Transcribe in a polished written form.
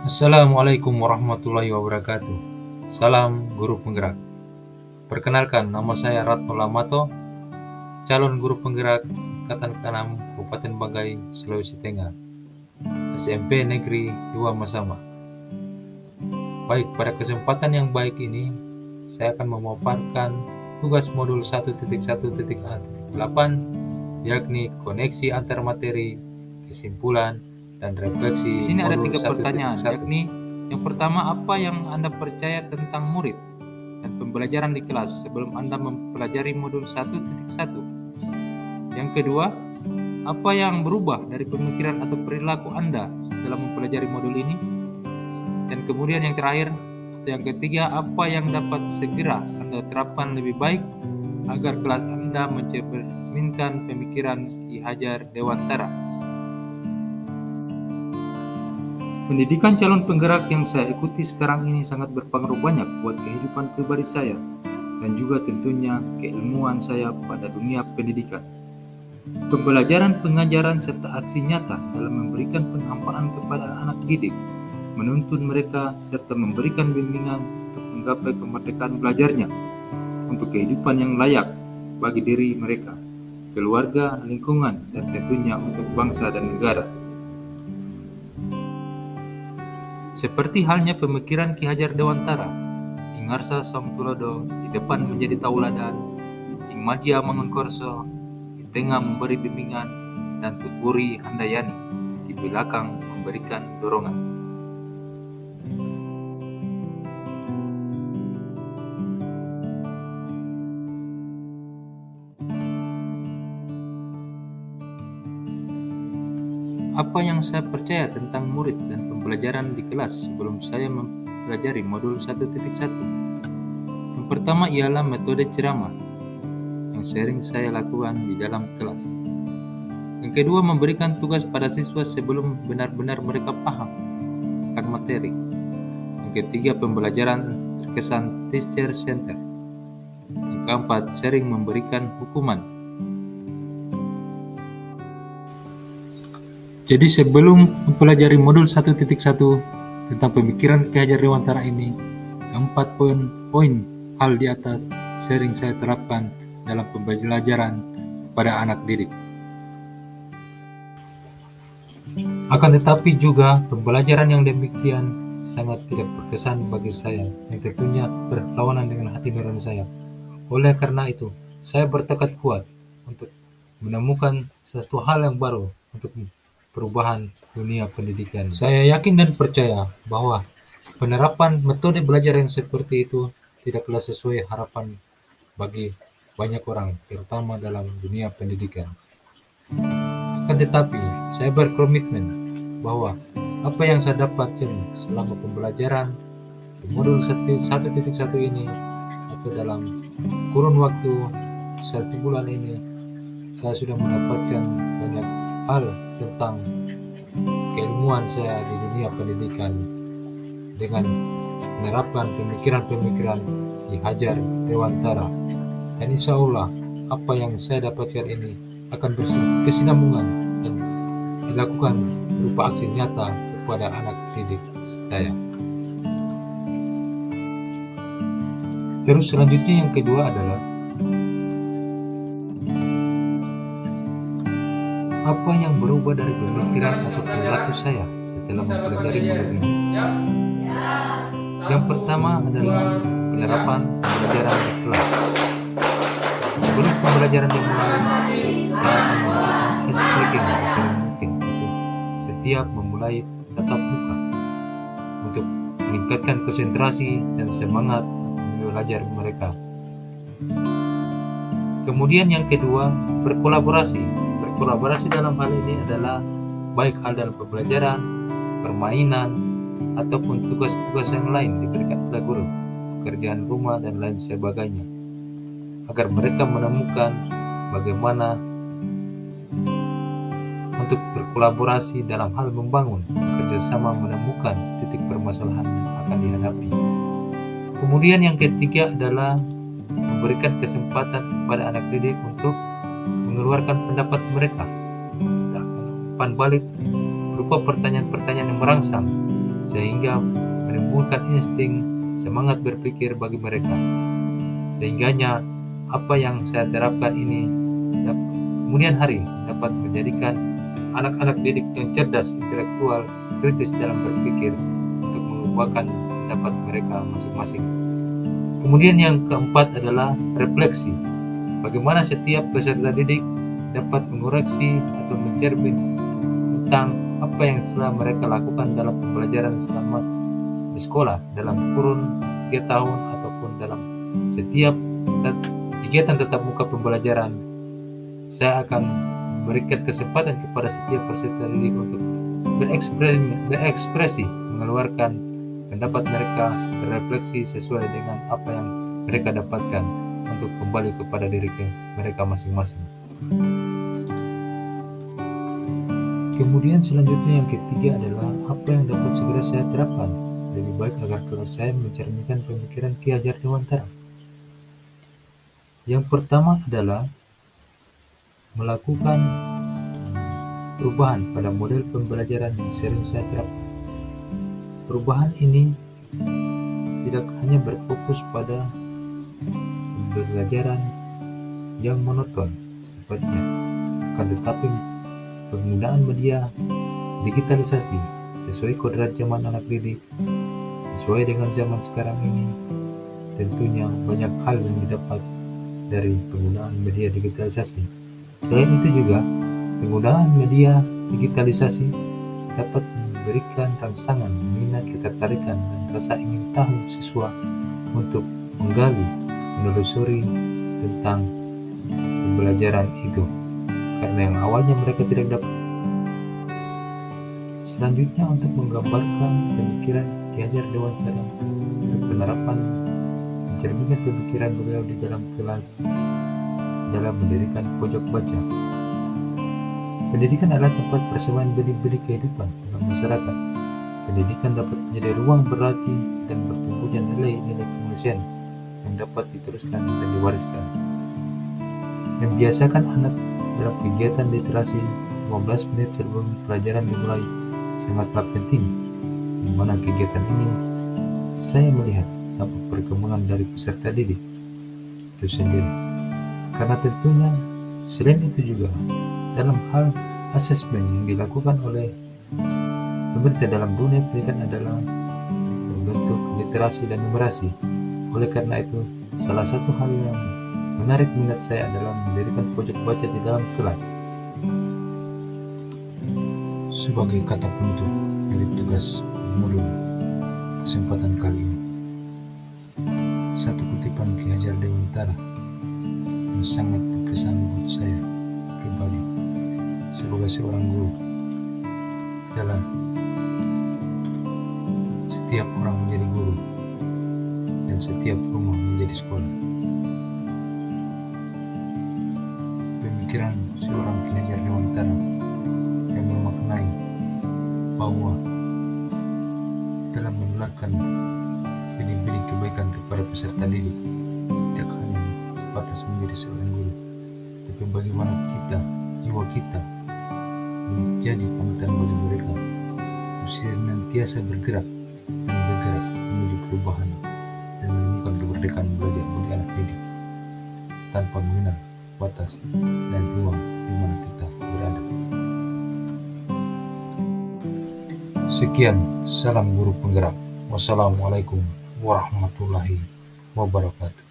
Assalamualaikum warahmatullahi wabarakatuh. Salam guru penggerak. Perkenalkan, nama saya Ratno Lamato, calon guru penggerak Angkatan ke-6 Kabupaten Banggai, Sulawesi Tengah, SMP Negeri 2 Masama. Baik, pada kesempatan yang baik ini, saya akan memaparkan tugas modul 1.1.A.8, yakni koneksi antar materi, kesimpulan, dan refleksi. Di sini ada modul 3 pertanyaan, 1.1. yakni yang pertama, apa yang Anda percaya tentang murid dan pembelajaran di kelas sebelum Anda mempelajari modul 1.1? Yang kedua, apa yang berubah dari pemikiran atau perilaku Anda setelah mempelajari modul ini? Dan kemudian yang terakhir, atau yang ketiga, apa yang dapat segera Anda terapkan lebih baik agar kelas Anda mencerminkan pemikiran Ki Hajar Dewantara. Pendidikan calon penggerak yang saya ikuti sekarang ini sangat berpengaruh banyak buat kehidupan pribadi saya dan juga tentunya keilmuan saya pada dunia pendidikan. Pembelajaran, pengajaran, serta aksi nyata dalam memberikan penghampaan kepada anak didik, menuntun mereka, serta memberikan bimbingan untuk menggapai kemerdekaan belajarnya untuk kehidupan yang layak bagi diri mereka, keluarga, lingkungan, dan tentunya untuk bangsa dan negara. Seperti halnya pemikiran Ki Hajar Dewantara, ing ngarsa samtulodo, di depan menjadi tauladan, ing madya mangunkorso, di tengah memberi bimbingan, dan tuturi handayani, di belakang memberikan dorongan. Apa yang saya percaya tentang murid dan pembelajaran di kelas sebelum saya mempelajari modul 1.1? Yang pertama ialah metode ceramah yang sering saya lakukan di dalam kelas. Yang kedua, memberikan tugas pada siswa sebelum benar-benar mereka paham akan materi. Yang ketiga, pembelajaran terkesan teacher center. Yang keempat, sering memberikan hukuman. Jadi sebelum mempelajari modul 1.1 tentang pemikiran Ki Hajar Dewantara ini, 4 poin hal di atas sering saya terapkan dalam pembelajaran pada anak didik. Akan tetapi juga pembelajaran yang demikian sangat tidak berkesan bagi saya, yang tentunya berlawanan dengan hati nurani saya. Oleh karena itu, saya bertekad kuat untuk menemukan sesuatu hal yang baru untuk perubahan dunia pendidikan. Saya yakin dan percaya bahwa penerapan metode belajar yang seperti itu tidaklah sesuai harapan bagi banyak orang, terutama dalam dunia pendidikan. Akan tetapi, saya berkomitmen bahwa apa yang saya dapatkan selama pembelajaran di modul 1.1 ini atau dalam kurun waktu 1 bulan ini, saya sudah mendapatkan banyak hal tentang keilmuan saya di dunia pendidikan dengan menerapkan pemikiran-pemikiran Ki Hajar Dewantara. Dan insya Allah apa yang saya dapatkan ini akan berkesinambungan dan dilakukan berupa aksi nyata kepada anak didik saya. Terus selanjutnya yang kedua adalah apa yang berubah dari pemikiran atau perilaku saya setelah mempelajari modul ini? Yang pertama adalah penerapan pembelajaran di kelas. Sebelum pembelajaran dimulai, saya akan melakukan ice breaking sesering mungkin untuk setiap memulai tatap muka untuk meningkatkan konsentrasi dan semangat belajar mereka. Kemudian yang kedua, berkolaborasi. Kolaborasi dalam hal ini adalah baik hal dalam pembelajaran, permainan, ataupun tugas-tugas yang lain diberikan oleh guru, pekerjaan rumah dan lain sebagainya, agar mereka menemukan bagaimana untuk berkolaborasi dalam hal membangun kerjasama menemukan titik permasalahan yang akan dihadapi. Kemudian yang ketiga adalah memberikan kesempatan kepada anak didik untuk mengeluarkan pendapat mereka. Umpan balik berupa pertanyaan-pertanyaan yang merangsang sehingga menimbulkan insting semangat berpikir bagi mereka. Sehingganya apa yang saya terapkan ini kemudian hari dapat menjadikan anak-anak didik yang cerdas, intelektual, kritis dalam berpikir untuk mengubahkan pendapat mereka masing-masing. Kemudian yang keempat adalah refleksi. Bagaimana setiap peserta didik dapat mengoreksi atau mencermin tentang apa yang telah mereka lakukan dalam pembelajaran selama di sekolah dalam kurun 3 tahun ataupun dalam setiap kegiatan tatap muka pembelajaran. Saya akan memberikan kesempatan kepada setiap peserta didik untuk berekspresi, mengeluarkan pendapat mereka, berefleksi sesuai dengan apa yang mereka dapatkan untuk kembali kepada diri mereka masing-masing. Kemudian selanjutnya yang ketiga adalah apa yang dapat segera saya terapkan. Lebih baik agar kelas saya mencerminkan pemikiran Ki Hajar Dewantara. Yang pertama adalah melakukan perubahan pada model pembelajaran yang sering saya terapkan. Perubahan ini tidak hanya berfokus pada pembelajaran yang monoton sifatnya, akan tetapi penggunaan media digitalisasi sesuai kodrat zaman anak didik, sesuai dengan zaman sekarang ini. Tentunya banyak hal yang didapat dari penggunaan media digitalisasi. Selain itu juga, penggunaan media digitalisasi dapat memberikan rangsangan, minat, ketertarikan, dan rasa ingin tahu siswa untuk menggali, menelusuri tentang pembelajaran itu, karena yang awalnya mereka tidak dapat. Selanjutnya, untuk menggambarkan pemikiran Ki Hajar Dewantara untuk penerapan mencerminkan pemikiran beliau di dalam kelas dalam mendirikan pojok baca. Pendidikan adalah tempat persamaan benih-benih kehidupan dalam masyarakat. Pendidikan dapat menjadi ruang berlatih dan bertumbuhnya nilai-nilai kemanusiaan yang dapat diteruskan dan diwariskan. Membiasakan anak dalam kegiatan literasi 15 menit sebelum pelajaran dimulai sangatlah penting, di mana kegiatan ini saya melihat dampak perkembangan dari peserta didik itu sendiri. Karena tentunya selain itu juga dalam hal asesmen yang dilakukan oleh pemerintah dalam dunia pendidikan adalah berbentuk literasi dan numerasi. Oleh karena itu, salah satu hal yang menarik minat saya adalah mendirikan pojok baca di dalam kelas. Sebagai kata penutup dari tugas modul kesempatan kali ini, satu kutipan Ki Hajar Dewantara yang sangat berkesan buat saya pribadi sebagai seorang guru adalah setiap orang menjadi guru dan setiap rumah menjadi sekolah. Pemikiran seorang Ki Hajar Dewantara yang memaknai bahwa dalam menularkan benih-benih kebaikan kepada peserta didik tidak hanya batas menjadi seorang guru, tapi bagaimana kita, jiwa kita menjadi panutan bagi mereka, senantiasa bergerak menuju perubahan dan menemukan kemerdekaan belajar bagi anak didik tanpa mengenal batas dan ruang di mana kita berada. Sekian, salam guru penggerak. Wassalamualaikum warahmatullahi wabarakatuh.